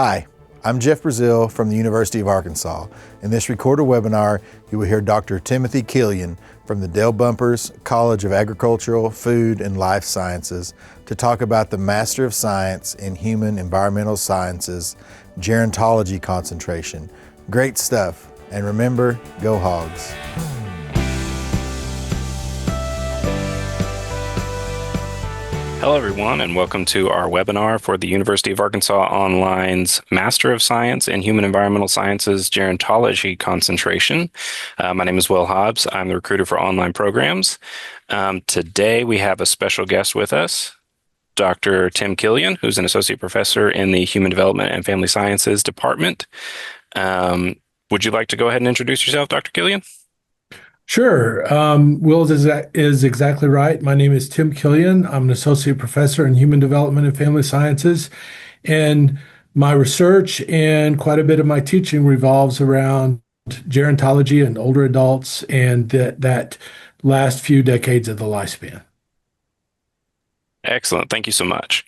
Hi, I'm Jeff Brazil from the University of Arkansas. In this recorded webinar, you will hear Dr. Timothy Killian from the Dale Bumpers College of Agricultural, Food, and Life Sciences to talk about the Master of Science in Human Environmental Sciences Gerontology concentration. Great stuff. And remember, go Hogs. Hello, everyone, and welcome to our webinar for the University of Arkansas Online's Master of Science in Human Environmental Sciences Gerontology concentration. My name is Will Hobbs. I'm the recruiter for online programs. Today, we have a special guest with us, Dr. Tim Killian, who's an associate professor in the Human Development and Family Sciences Department. Would you like to go ahead and introduce yourself, Dr. Killian? Sure. Will is exactly right. My name is Tim Killian. I'm an associate professor in Human Development and Family Sciences. And my research and quite a bit of my teaching revolves around gerontology and older adults and that last few decades of the lifespan. Excellent. Thank you so much.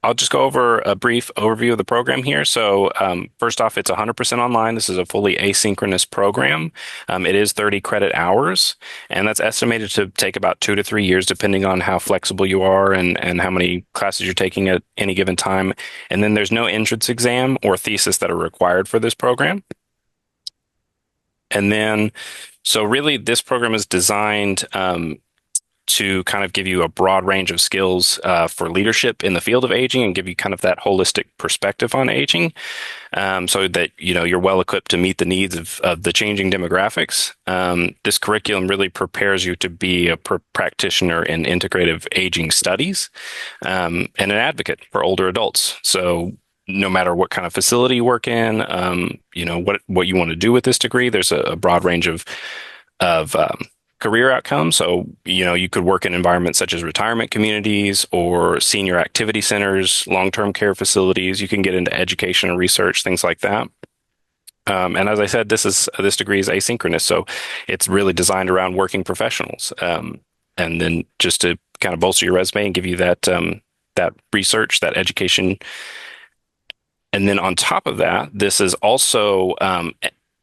I'll just go over a brief overview of the program here. So first off, it's 100% online. This is a fully asynchronous program. It is 30 credit hours, and that's estimated to take about 2 to 3 years, depending on how flexible you are and how many classes you're taking at any given time. And then there's no entrance exam or thesis that are required for this program. And then, so really this program is designed to kind of give you a broad range of skills for leadership in the field of aging and give you kind of that holistic perspective on aging so that, you're well equipped to meet the needs of the changing demographics. This curriculum really prepares you to be a practitioner in integrative aging studies and an advocate for older adults. So no matter what kind of facility you work in, what you want to do with this degree, there's a broad range of career outcomes. So, you could work in environments such as retirement communities or senior activity centers, long-term care facilities. You can get into education and research, things like that. And as I said, this degree is asynchronous, so it's really designed around working professionals. And then just to kind of bolster your resume and give you that research, that education. And then on top of that, this is also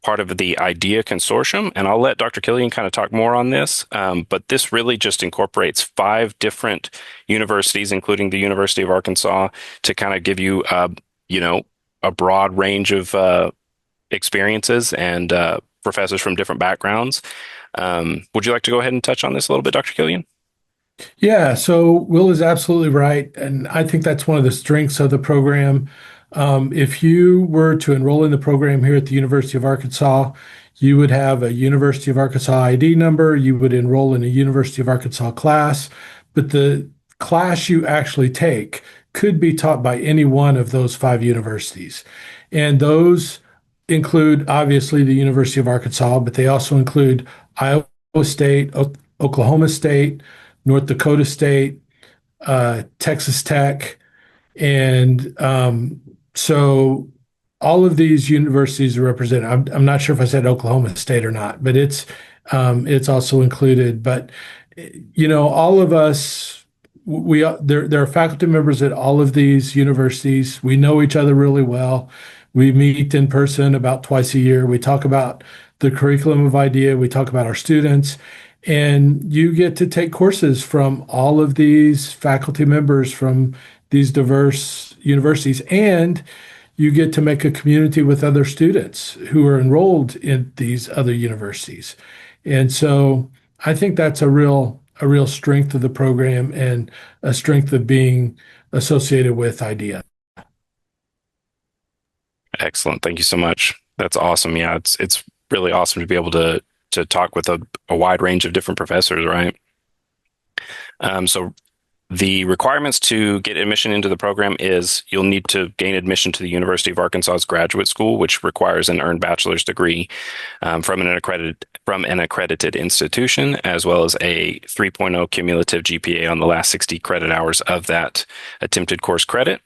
part of the IDEA consortium, and I'll let Dr. Killian kind of talk more on this, but this really just incorporates 5 different universities, including the University of Arkansas, to kind of give you, a broad range of experiences and professors from different backgrounds. Would you like to go ahead and touch on this a little bit, Dr. Killian? Yeah, so Will is absolutely right, and I think that's one of the strengths of the program. If you were to enroll in the program here at the University of Arkansas, you would have a University of Arkansas ID number, you would enroll in a University of Arkansas class, but the class you actually take could be taught by any one of those 5 universities. And those include, obviously, the University of Arkansas, but they also include Iowa State, Oklahoma State, North Dakota State, Texas Tech, and so all of these universities are represented. I'm not sure if I said Oklahoma State or not, but it's also included. But all of us, there are faculty members at all of these universities. We know each other really well. We meet in person about twice a year. We talk about the curriculum of IDEA. We talk about our students. And you get to take courses from all of these faculty members from these diverse universities, and you get to make a community with other students who are enrolled in these other universities. And so I think that's a real strength of the program and a strength of being associated with IDEA. Excellent. Thank you so much. That's awesome. Yeah, it's really awesome to be able to talk with a wide range of different professors, right? So the requirements to get admission into the program is you'll need to gain admission to the University of Arkansas's graduate school, which requires an earned bachelor's degree from an accredited institution, as well as a 3.0 cumulative GPA on the last 60 credit hours of that attempted course credit.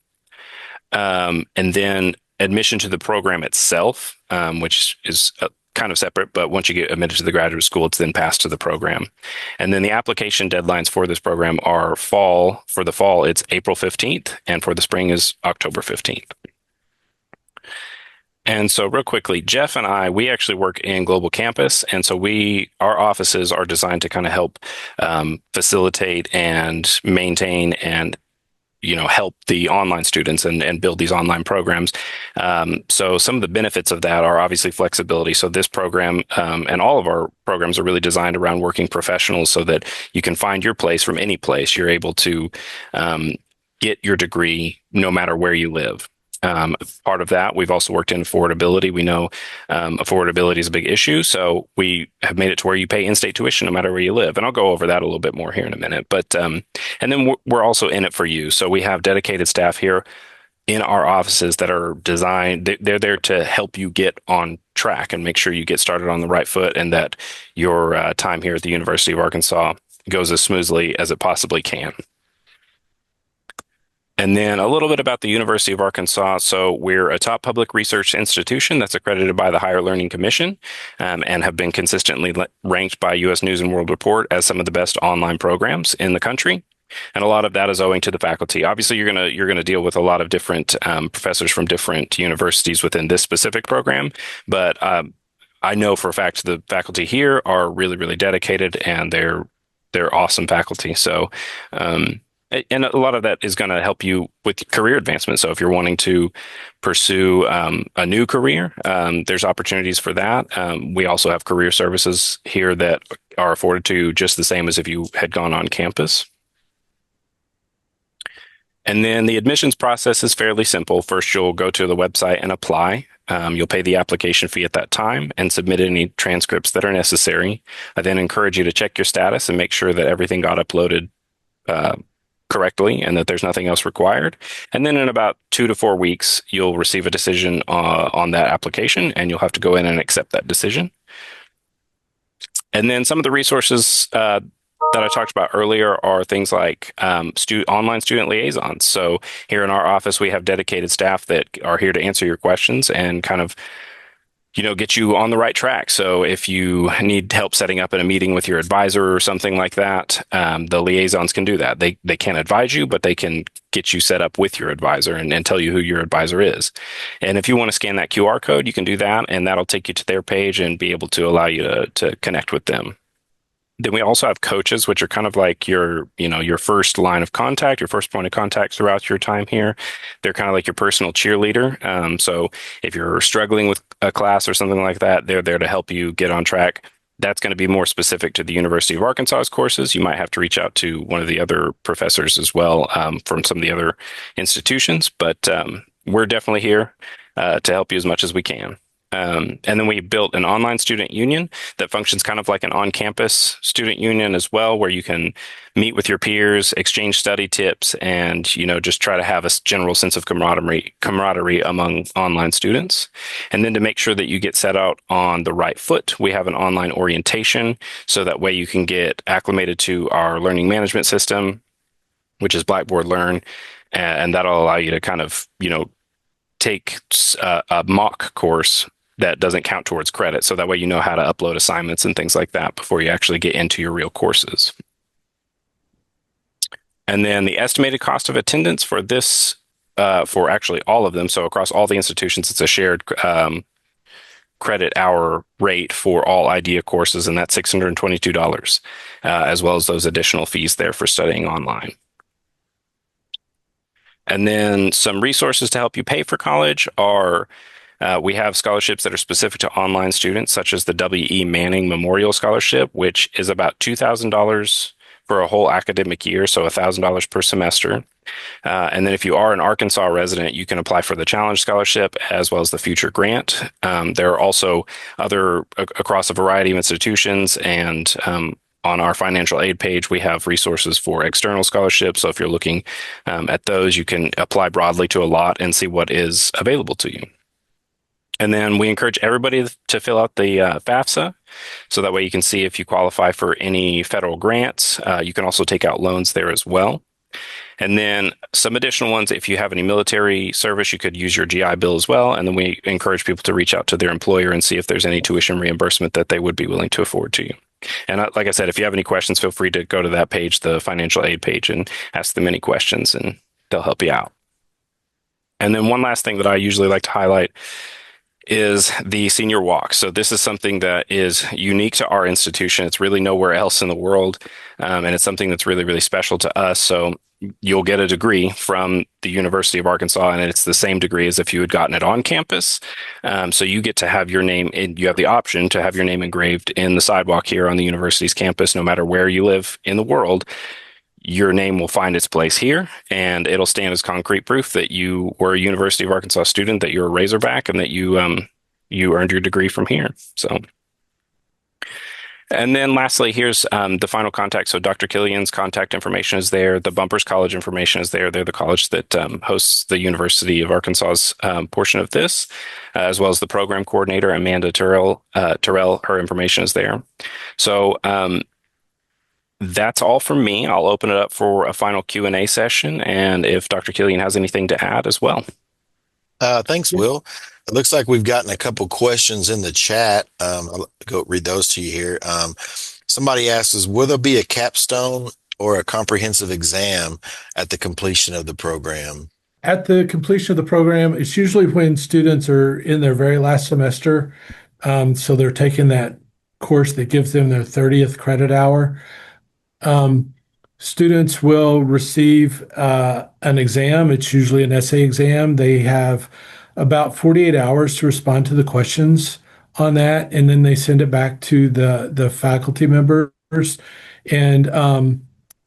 And then admission to the program itself, which is kind of separate, but once you get admitted to the graduate school, it's then passed to the program. And then the application deadlines for this program are for the fall, it's April 15th, and for the spring is October 15th. And so real quickly, Jeff and I, we actually work in Global Campus. And so our offices are designed to kind of help facilitate and maintain and help the online students and build these online programs. So some of the benefits of that are obviously flexibility. So this program and all of our programs are really designed around working professionals so that you can find your place from any place. You're able to get your degree no matter where you live. Part of that, we've also worked in affordability. We know affordability is a big issue, so we have made it to where you pay in-state tuition no matter where you live. And I'll go over that a little bit more here in a minute. But and then we're also in it for you. So we have dedicated staff here in our offices that are designed. They're there to help you get on track and make sure you get started on the right foot, and that your time here at the University of Arkansas goes as smoothly as it possibly can. And then a little bit about the University of Arkansas. So we're a top public research institution that's accredited by the Higher Learning Commission, and have been consistently ranked by U.S. News and World Report as some of the best online programs in the country. And a lot of that is owing to the faculty. Obviously, you're gonna deal with a lot of different professors from different universities within this specific program, but I know for a fact the faculty here are really, really dedicated, and they're awesome faculty. So. And a lot of that is going to help you with career advancement. So if you're wanting to pursue a new career, there's opportunities for that. We also have career services here that are afforded to you just the same as if you had gone on campus. And then the admissions process is fairly simple. First, you'll go to the website and apply. You'll pay the application fee at that time and submit any transcripts that are necessary. I then encourage you to check your status and make sure that everything got uploaded correctly and that there's nothing else required. And then in about 2 to 4 weeks, you'll receive a decision on that application, and you'll have to go in and accept that decision. And then some of the resources that I talked about earlier are things like online student liaisons. So here in our office, we have dedicated staff that are here to answer your questions and kind of get you on the right track. So if you need help setting up in a meeting with your advisor or something like that, the liaisons can do that. They can't advise you, but they can get you set up with your advisor and tell you who your advisor is. And if you want to scan that QR code, you can do that, and that'll take you to their page and be able to allow you to connect with them. Then we also have coaches, which are kind of like your first line of contact, your first point of contact throughout your time here. They're kind of like your personal cheerleader. So if you're struggling with a class or something like that, they're there to help you get on track. That's going to be more specific to the University of Arkansas's courses. You might have to reach out to one of the other professors as well from some of the other institutions, but we're definitely here to help you as much as we can. And then we built an online student union that functions kind of like an on-campus student union as well, where you can meet with your peers, exchange study tips, and just try to have a general sense of camaraderie among online students. And then to make sure that you get set out on the right foot, we have an online orientation, so that way you can get acclimated to our learning management system, which is Blackboard Learn, and that'll allow you to kind of take a mock course that doesn't count towards credit. So that way you know how to upload assignments and things like that before you actually get into your real courses. And then the estimated cost of attendance for this, for actually all of them, so across all the institutions, it's a shared credit hour rate for all IDEA courses, and that's $622, as well as those additional fees there for studying online. And then some resources to help you pay for college are we have scholarships that are specific to online students, such as the W.E. Manning Memorial Scholarship, which is about $2,000 for a whole academic year, so $1,000 per semester. And then if you are an Arkansas resident, you can apply for the Challenge Scholarship as well as the Future Grant. There are also other across a variety of institutions, and on our financial aid page, we have resources for external scholarships. So if you're looking at those, you can apply broadly to a lot and see what is available to you. And then we encourage everybody to fill out the FAFSA, so that way you can see if you qualify for any federal grants. You can also take out loans there as well. And then some additional ones, if you have any military service, you could use your GI Bill as well. And then we encourage people to reach out to their employer and see if there's any tuition reimbursement that they would be willing to afford to you. And like I said, if you have any questions, feel free to go to that page, the financial aid page, and ask them any questions, and they'll help you out. And then one last thing that I usually like to highlight is the senior walk. So this is something that is unique to our institution. It's really nowhere else in the world, and it's something that's really, really special to us. So you'll get a degree from the University of Arkansas, and it's the same degree as if you had gotten it on campus. So you get to have your name, and you have the option to have your name engraved in the sidewalk here on the university's campus, no matter where you live in the world. Your name will find its place here, and it'll stand as concrete proof that you were a University of Arkansas student, that you're a Razorback, and that you earned your degree from here. So, and then lastly, here's the final contact. So Dr. Killian's contact information is there. The Bumpers College information is there. They're the college that hosts the University of Arkansas's portion of this, as well as the program coordinator, Amanda Terrell. Her information is there. So that's all from me. I'll open it up for a final Q&A session, and if Dr. Killian has anything to add as well. Thanks, Will. It looks like we've gotten a couple questions in the chat. I'll go read those to you here. Somebody asks, will there be a capstone or a comprehensive exam at the completion of the program? At the completion of the program, it's usually when students are in their very last semester. So they're taking that course that gives them their 30th credit hour. Students will receive an exam. It's usually an essay exam. They have about 48 hours to respond to the questions on that, and then they send it back to the faculty members. And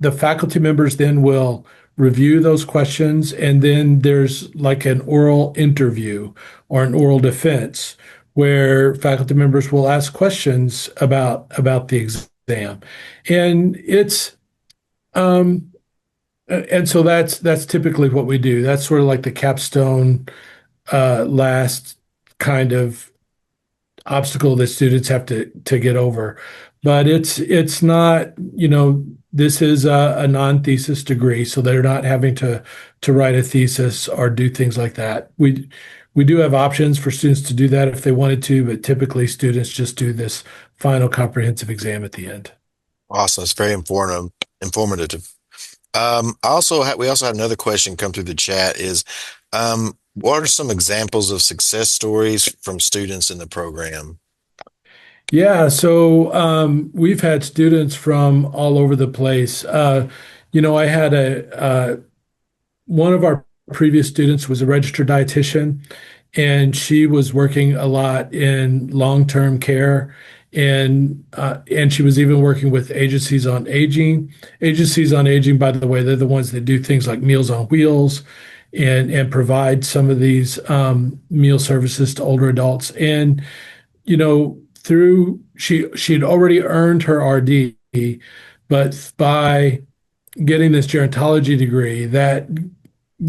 the faculty members then will review those questions, and then there's like an oral interview or an oral defense where faculty members will ask questions about the exam. And it's and so that's typically what we do. That's sort of like the capstone last kind of obstacle that students have to get over. But it's not, this is a non-thesis degree, so they're not having to write a thesis or do things like that. We do have options for students to do that if they wanted to, but typically students just do this final comprehensive exam at the end. Awesome. It's very informative. We also had another question come through the chat is, what are some examples of success stories from students in the program? Yeah, so we've had students from all over the place. I had one of our previous students was a registered dietitian, and she was working a lot in long-term care, and she was even working with agencies on aging. Agencies on aging, by the way, they're the ones that do things like Meals on Wheels and provide some of these meal services to older adults. And through she had already earned her RD, but by getting this gerontology degree, that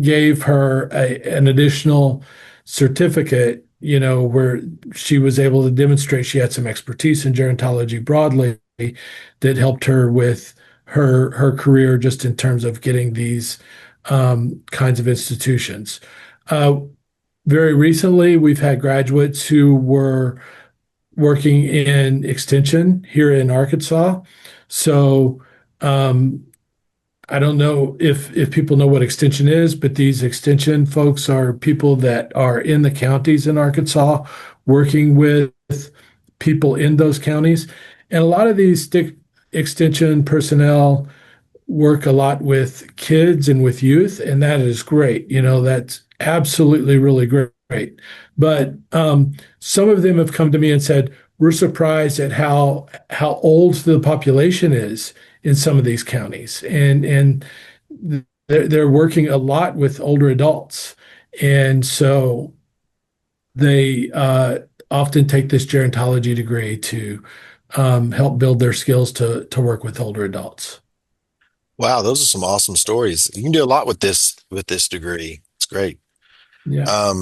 gave her an additional certificate, where she was able to demonstrate she had some expertise in gerontology broadly that helped her with her career just in terms of getting these kinds of institutions. Very recently, we've had graduates who were working in extension here in Arkansas. So I don't know if people know what extension is, but these extension folks are people that are in the counties in Arkansas working with people in those counties. And a lot of these extension personnel work a lot with kids and with youth, and that is great. That's absolutely really great. But some of them have come to me and said, we're surprised at how old the population is in some of these counties, and they're working a lot with older adults, and so they often take this gerontology degree to help build their skills to work with older adults. Wow, those are some awesome stories. You can do a lot with this degree. It's great. Yeah.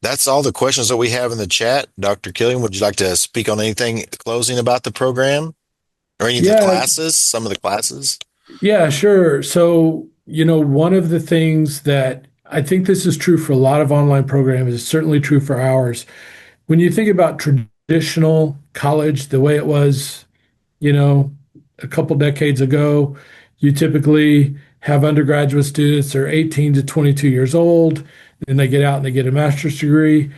That's all the questions that we have in the chat. Dr. Killian, would you like to speak on anything closing about the program or any of the classes, some of the classes? Yeah, sure. So, one of the things that I think this is true for a lot of online programs, is certainly true for ours. When you think about traditional college, the way it was, a couple decades ago, you typically have undergraduate students that are 18 to 22 years old. then they get out and they get a master's degree.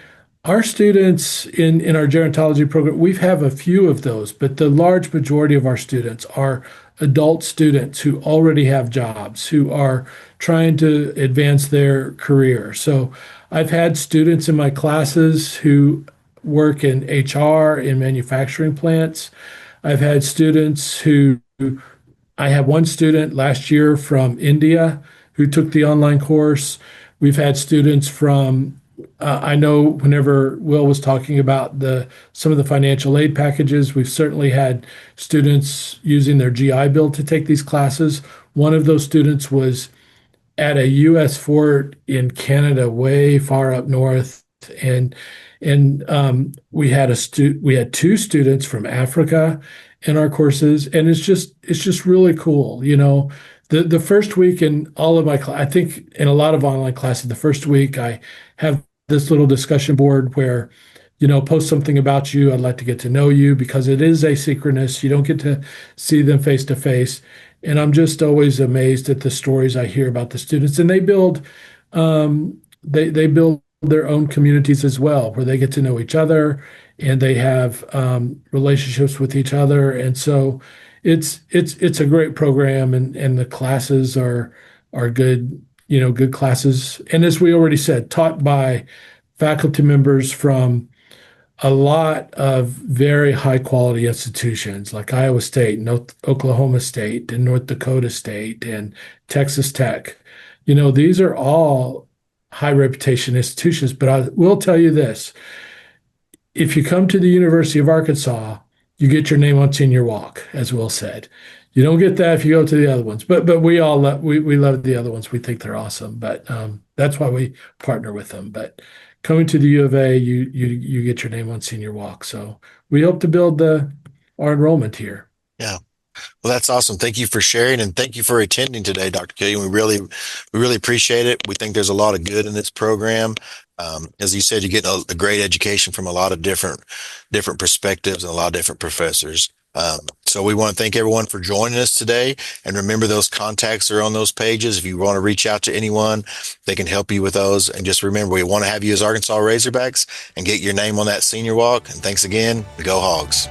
Our students in our gerontology program, we have a few of those, but the large majority of our students are adult students who already have jobs, who are trying to advance their career. So I've had students in my classes who work in HR in manufacturing plants. I've had students who I had one student last year from India who took the online course. We've had students from, I know whenever Will was talking about some of the financial aid packages, we've certainly had students using their GI Bill to take these classes. One of those students was at a U.S. fort in Canada, way far up north, and we had we had two students from Africa in our courses, and it's just really cool. The first week in all of my I think in a lot of online classes, the first week I have this little discussion board where post something about you. I'd like to get to know you because it is asynchronous. You don't get to see them face to face. And I'm just always amazed at the stories I hear about the students. And they build their own communities as well, where they get to know each other and they have relationships with each other. And so it's a great program, and the classes are good, good classes. And as we already said, taught by faculty members from a lot of very high quality institutions like Iowa State, Oklahoma State, and North Dakota State, and Texas Tech. These are all high reputation institutions. But I will tell you this: if you come to the University of Arkansas, you get your name on senior walk, as Will said. You don't get that if you go to the other ones. But we all we love the other ones. We think they're awesome. But that's why we partner with them. But coming to the U of A, you get your name on senior walk. So we hope to build our enrollment here. Yeah. Well, that's awesome. Thank you for sharing, and thank you for attending today, Dr. Killian. We really appreciate it. We think there's a lot of good in this program. As you said, you get a great education from a lot of different perspectives and a lot of different professors. So we want to thank everyone for joining us today. And remember, those contacts are on those pages. If you want to reach out to anyone, they can help you with those. And just remember, we want to have you as Arkansas Razorbacks and get your name on that senior walk. And thanks again. Go Hogs.